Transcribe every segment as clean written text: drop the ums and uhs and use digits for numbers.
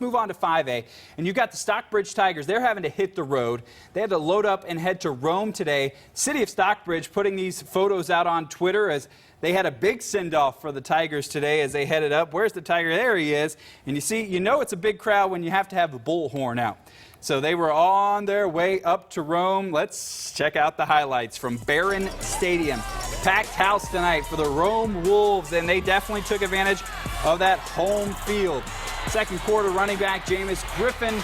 move on to 5A. And you've got the Stockbridge Tigers. They're having to hit the road. They had to load up and head to Rome today. City of Stockbridge putting these photos out on Twitter as they had a big send-off for the Tigers today as they headed up. Where's the Tiger? There he is. And you know it's a big crowd when you have to have the bullhorn out. So they were on their way up to Rome. Let's check out the highlights from Barron Stadium. Packed house tonight for the Rome Wolves, and they definitely took advantage of that home field. Second quarter, running back Jameis Griffin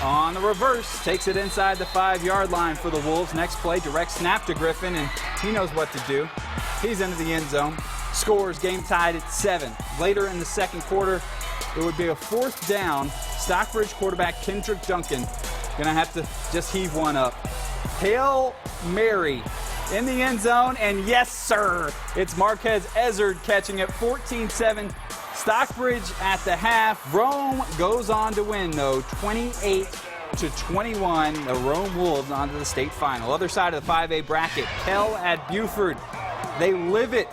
on the reverse takes it inside the 5-yard line for the Wolves. Next play, direct snap to Griffin, and he knows what to do. He's into the end zone. Scores, game tied at 7. Later in the second quarter, it would be a 4th down. Stockbridge quarterback Kendrick Duncan gonna have to just heave one up. Hail Mary in the end zone, and yes, sir, it's Marquez Ezzard catching it. 14-7. Stockbridge at the half. Rome goes on to win, though, 28-21. The Rome Wolves onto the state final. Other side of the 5A bracket, Kell at Buford. They live it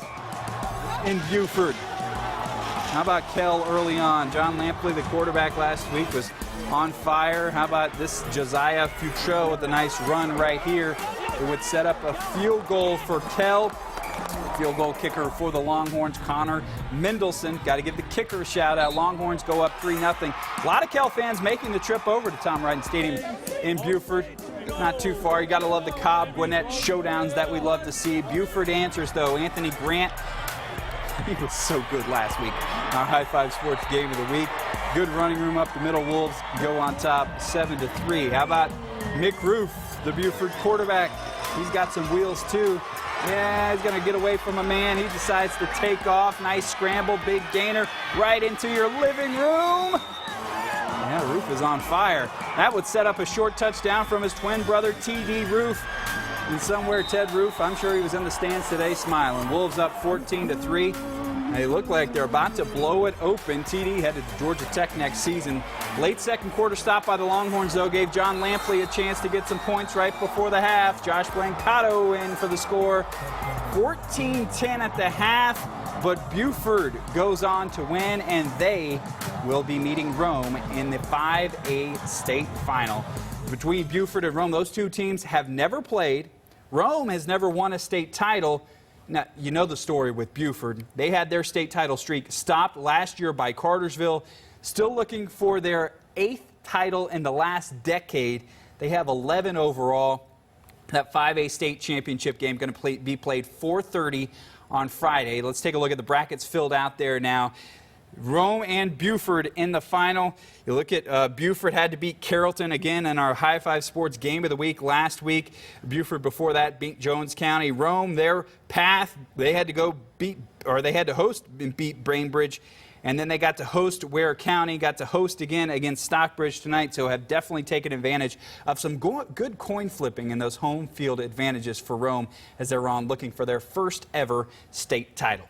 in Buford. How about Kell early on? John Lampley, the quarterback last week, was on fire. How about this Josiah Futrell with a nice run right here? It would set up a field goal for Kell. Field goal kicker for the Longhorns, Connor Mendelson. Got to give the kicker a shout out. Longhorns go up 3-0. A lot of Kell fans making the trip over to Tom Ryden Stadium in Buford. Not too far. You got to love the Cobb-Gwinnett showdowns that we love to see. Buford answers, though. Anthony Grant, he was so good last week. Our High Five Sports Game of the Week. Good running room up the middle. Wolves go on top 7-3. How about Mick Roof, the Buford quarterback? He's got some wheels, too. Yeah, he's going to get away from a man. He decides to take off. Nice scramble, big gainer, right into your living room. Yeah, Roof is on fire. That would set up a short touchdown from his twin brother, T.D. Roof. And somewhere Ted Roof, I'm sure he was in the stands today smiling. Wolves up 14-3. They look like they're about to blow it open. TD headed to Georgia Tech next season. Late second quarter stop by the Longhorns, though, gave John Lampley a chance to get some points right before the half. Josh Blancato in for the score. 14-10 at the half, but Buford goes on to win, and they will be meeting Rome in the 5A state final. Between Buford and Rome, those two teams have never played. Rome has never won a state title. Now, you know the story with Buford. They had their state title streak stopped last year by Cartersville. Still looking for their 8th title in the last decade. They have 11 overall. That 5A state championship game going to be played 4:30 on Friday. Let's take a look at the brackets filled out there now. Rome and Buford in the final. You look at Buford had to beat Carrollton again in our High Five Sports Game of the Week last week. Buford before that beat Jones County. Rome, their path, they had to host and beat Bainbridge. And then they got to host Ware County, got to host again against Stockbridge tonight, so have definitely taken advantage of some good coin flipping in those home field advantages for Rome as they're on looking for their first ever state title.